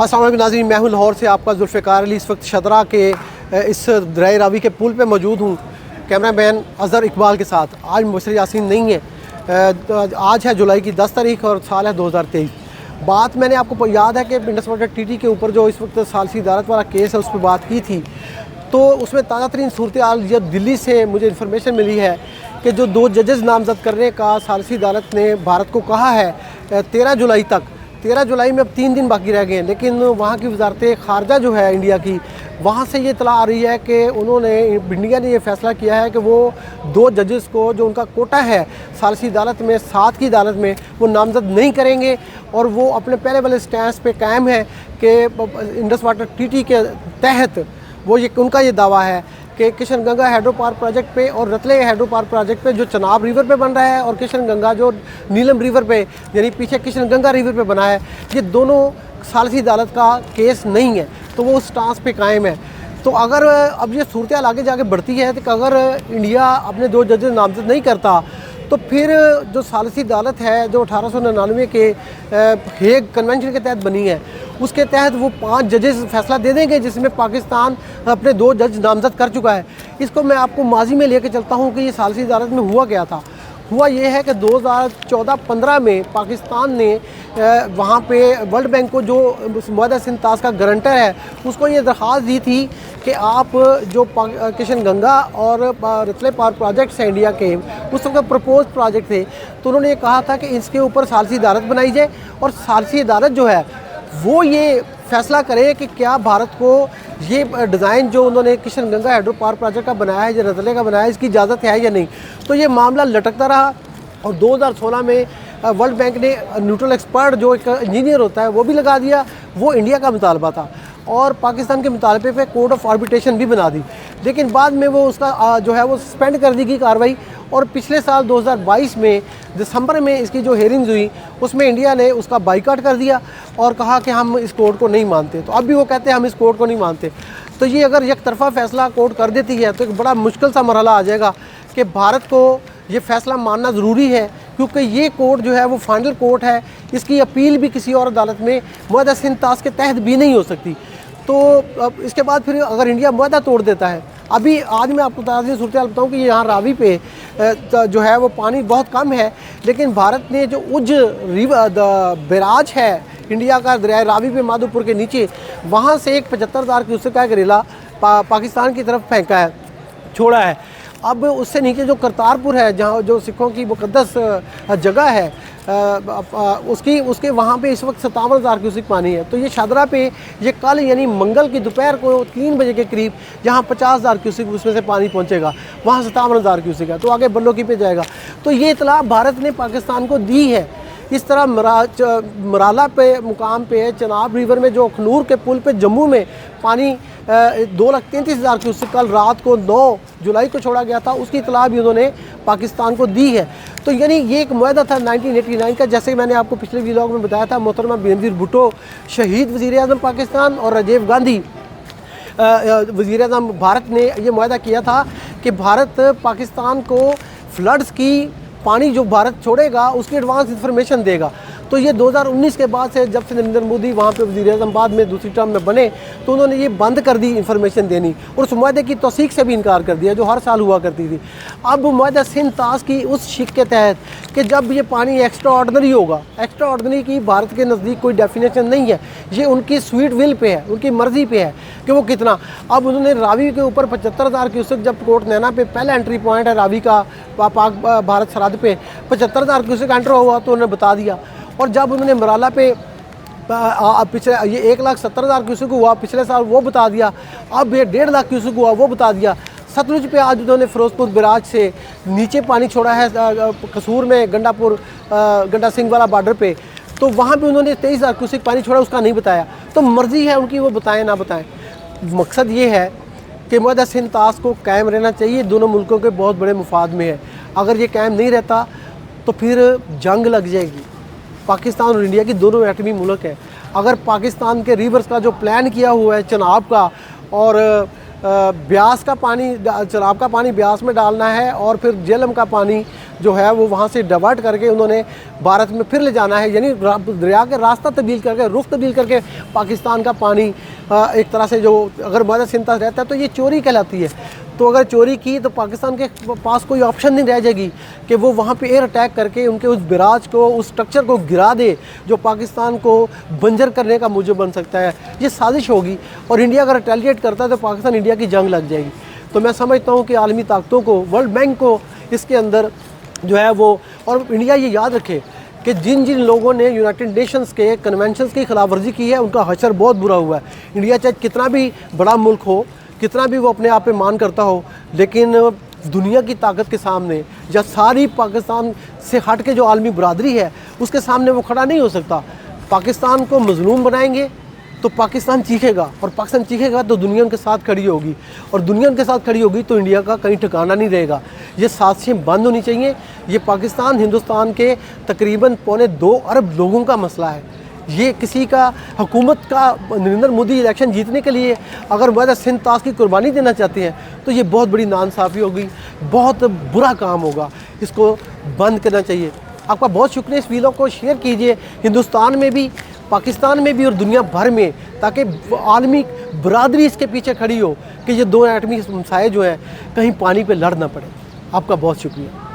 अस्सलाम वालेकुम नाज़रीन, मैं हूं लाहौर से आपका जुल्फ़िकार अली। इस वक्त शदरा के इस दरिया रावी के पुल पे मौजूद हूं कैमरा मैन अज़हर इकबाल के साथ। आज मुबशर यासीन नहीं है। आज है जुलाई की 10 तारीख और साल है 2023। बात मैंने आपको याद है कि इंडस वाटर टीटी के ऊपर जो इस वक्त सालसी अदालत वाला केस है उस पर बात की थी। तो उसमें ताज़ा तरीन सूरत हाल जब दिल्ली से मुझे इन्फॉर्मेशन मिली है कि जो 2 जजेस नामज़द करने का सालसी अदालत ने भारत को कहा है 13 जुलाई तक। 13 जुलाई में अब 3 दिन बाकी रह गए हैं, लेकिन वहाँ की वजारत ख़ारजा जो है इंडिया की, वहाँ से ये इतला आ रही है कि इंडिया ने ये फ़ैसला किया है कि वो 2 जजेस को जो उनका कोटा है सालसी अदालत में 7 की अदालत में वो नामज़द नहीं करेंगे। और वो अपने पहले वाले स्टैंस पे कायम है कि इंडस वाटर टीटी के तहत वो उनका ये दावा है कि Kishan Ganga hydro power project पे और रतले हाइड्रो पावर प्रोजेक्ट पे जो चनाब रिवर पे बन रहा है और किशन गंगा जो नीलम रिवर पे यानी पीछे किशन गंगा रिवर पे बना है, ये दोनों सालसी अदालत का केस नहीं है। तो वो उस स्टांस पे कायम है। तो अगर अब ये सूरत हाल आगे जाके बढ़ती है तो अगर इंडिया अपने 2 जजेस नामज़द नहीं करता तो फिर जो सालसी अदालत है जो 1899 के हेग कन्वेंशन के तहत बनी है उसके तहत वो 5 जजेस फैसला दे देंगे, जिसमें पाकिस्तान अपने 2 जज नामज़द कर चुका है। इसको मैं आपको माजी में लेके चलता हूँ कि ये सालसी अदालत में हुआ क्या था। हुआ ये है कि 2014-15 में पाकिस्तान ने वहाँ पे वर्ल्ड बैंक को जो मुआहदा सिंध-ताश का गारंटर है उसको ये दरख्वास्त दी थी कि आप जो किशन गंगा और रतले पावर प्रोजेक्ट्स हैं इंडिया के, उस वक्त प्रपोज प्रोजेक्ट थे, तो उन्होंने ये कहा था कि इसके ऊपर सालसी अदालत बनाई जाए और सालसी अदालत जो है वो ये फैसला करे कि क्या भारत को ये डिज़ाइन जो उन्होंने Kishan Ganga hydro power project का बनाया है या रतले का बनाया है इसकी इजाज़त है या नहीं। तो ये मामला लटकता रहा और 2016 में वर्ल्ड बैंक ने न्यूट्रल एक्सपर्ट जो एक इंजीनियर होता है वो भी लगा दिया। वो इंडिया का मुतालबा था और पाकिस्तान के मुतालबे पे कोर्ट ऑफ आर्बिट्रेशन भी बना दी, लेकिन बाद में वो उसका जो है वो सस्पेंड कर दी गई कार्रवाई। और पिछले साल 2022 में दिसंबर में इसकी जो हेयरिंग्स हुई उसमें इंडिया ने उसका बाइकआउट कर दिया और कहा कि हम इस कोर्ट को नहीं मानते। तो अब भी वो कहते हैं हम इस कोर्ट को नहीं मानते। तो ये अगर एक तरफा फ़ैसला कोर्ट कर देती है तो एक बड़ा मुश्किल सा मरहला आ जाएगा कि भारत को ये फ़ैसला मानना ज़रूरी है, क्योंकि ये कोर्ट जो है वो फाइनल कोर्ट है। इसकी अपील भी किसी और अदालत में मुआहदा सिंध-ताश के तहत भी नहीं हो सकती। तो अब इसके बाद फिर अगर इंडिया मुआहदा तोड़ देता है, अभी आज मैं आपको ताज़ी सूरत हाल बताऊँ कि यहाँ रावी पे जो है वो पानी बहुत कम है, लेकिन भारत ने जो उज बैराज है इंडिया का दरिया रावी पे माधोपुर के नीचे, वहाँ से एक 75,000 क्यूसेक का रेला पाकिस्तान की तरफ फेंका है, छोड़ा है। अब उससे नीचे जो करतारपुर है जहाँ जो सिखों की मुक़द्दस जगह है उसके वहाँ पे इस वक्त 57,000 क्यूसेक पानी है। तो ये शादरा पे ये कल यानी मंगल की दोपहर को 3 बजे के करीब जहाँ 50,000 क्यूसेक उसमें से पानी पहुँचेगा वहाँ 57,000 क्यूसेक है, तो आगे बल्लोकी पे जाएगा। तो ये इतला भारत ने पाकिस्तान को दी है। इस तरह मराला पे मुकाम पे चनाब रिवर में जो अखनूर के पुल पे जम्मू में पानी 2,33,000 क्यूसेक कल रात को 9 जुलाई को छोड़ा गया था, उसकी इतला भी उन्होंने पाकिस्तान को दी है। तो यानी ये एक मुआहदा था 1989 का, जैसे मैंने आपको पिछले व्लॉग में बताया था। मोहतरमा बेनज़ीर भुट्टो शहीद वज़ीर-ए-आज़म पाकिस्तान और राजीव गांधी वज़ीर-ए-आज़म भारत ने ये मुआहदा किया था कि भारत पाकिस्तान को फ्लड्स की पानी जो भारत छोड़ेगा उसकी एडवांस इन्फॉर्मेशन देगा। तो ये 2019 के बाद से जब से नरेंद्र मोदी वहाँ पे वज़ीर-ए-आज़म बाद में दूसरी टर्म में बने तो उन्होंने ये बंद कर दी इन्फॉर्मेशन देनी और उस मुआहदे की तौसीक से भी इनकार कर दिया जो हर साल हुआ करती थी। अब मुआहदा सिंध-ताश की उस शिक के तहत कि जब ये पानी एक्स्ट्रा ऑर्डनरी होगा, एक्स्ट्रा ऑर्डनरी की भारत के नज़दीक कोई डेफिनेशन नहीं है, ये उनकी स्वीट विल पे है, उनकी मर्ज़ी पे है कि वो कितना। अब उन्होंने रावी के ऊपर 75,000 क्यूसेक, जब कोट नैना पे पहला एंट्री पॉइंट है रावी का पाक भारत सरहद पे 75,000 क्यूसेक एंटर हुआ तो उन्होंने बता दिया। और जब उन्होंने मराला पे पिछले ये 1,70,000 क्यूसेक हुआ पिछले साल वो बता दिया, अब ये 1.5 लाख क्यूसेक हुआ वो बता दिया। सतलुज पे आज उन्होंने फिरोजपुर बैराज से नीचे पानी छोड़ा है कसूर में गंडा सिंह वाला बॉर्डर पे, तो वहाँ पे उन्होंने 23,000 क्यूसेक पानी छोड़ा, उसका नहीं बताया। तो मर्ज़ी है उनकी, वो बताएं ना बताएं। मकसद ये है कि मुआहदा सिंध-ताश को कायम रहना चाहिए, दोनों मुल्कों के बहुत बड़े मुफाद में है। अगर ये कायम नहीं रहता तो फिर जंग लग जाएगी। पाकिस्तान और इंडिया की दोनों एटमी मुल्क है। अगर पाकिस्तान के रिवर्स का जो प्लान किया हुआ है चनाब का और ब्यास का पानी, चनाब का पानी ब्यास में डालना है और फिर झेलम का पानी जो है वो वहाँ से डाइवर्ट करके उन्होंने भारत में फिर ले जाना है, यानी दरिया के रास्ता तब्दील करके, रुख तब्दील करके पाकिस्तान का पानी एक तरह से जो अगर मदद सिंता रहता है तो ये चोरी कहलाती है। तो अगर चोरी की तो पाकिस्तान के पास कोई ऑप्शन नहीं रह जाएगी कि वो वहाँ पे एयर अटैक करके उनके उस बिराज को, उस स्ट्रक्चर को गिरा दे जो पाकिस्तान को बंजर करने का मूजब बन सकता है। ये साजिश होगी और इंडिया अगर रिटेलिएट करता है तो पाकिस्तान इंडिया की जंग लग जाएगी। तो मैं समझता हूँ कि आलमी ताकतों को, वर्ल्ड बैंक को इसके अंदर जो है वो, और इंडिया ये याद रखे कि जिन जिन लोगों ने यूनाइटेड नेशंस के कन्वेंशंस की खिलाफ वर्जी की है उनका हशर बहुत बुरा हुआ है। इंडिया चाहे कितना भी बड़ा मुल्क हो, कितना भी वो अपने आप पे मान करता हो, लेकिन दुनिया की ताकत के सामने या सारी पाकिस्तान से हट के जो आलमी बरादरी है उसके सामने वो खड़ा नहीं हो सकता। पाकिस्तान को मजलूम बनाएंगे तो पाकिस्तान चीखेगा, और पाकिस्तान चीखेगा तो दुनिया उनके साथ खड़ी होगी, और दुनिया उनके साथ खड़ी होगी तो इंडिया का कहीं ठिकाना नहीं रहेगा। ये साजिशें बंद होनी चाहिए। ये पाकिस्तान हिंदुस्तान के तकरीबन 2.25 अरब लोगों का मसला है। ये किसी का हुकूमत का नरेंद्र मोदी इलेक्शन जीतने के लिए अगर वजह सिंध ताश की कुर्बानी देना चाहते हैं तो ये बहुत बड़ी नाइंसाफ़ी होगी, बहुत बुरा काम होगा। इसको बंद करना चाहिए। आपका बहुत शुक्रिया। इस वीडियो को शेयर कीजिए हिंदुस्तान में भी, पाकिस्तान में भी और दुनिया भर में, ताकि आलमी बरादरी इसके पीछे खड़ी हो कि ये 2 एटमी मसाइल जो हैं कहीं पानी पे लड़ ना पड़े। आपका बहुत शुक्रिया।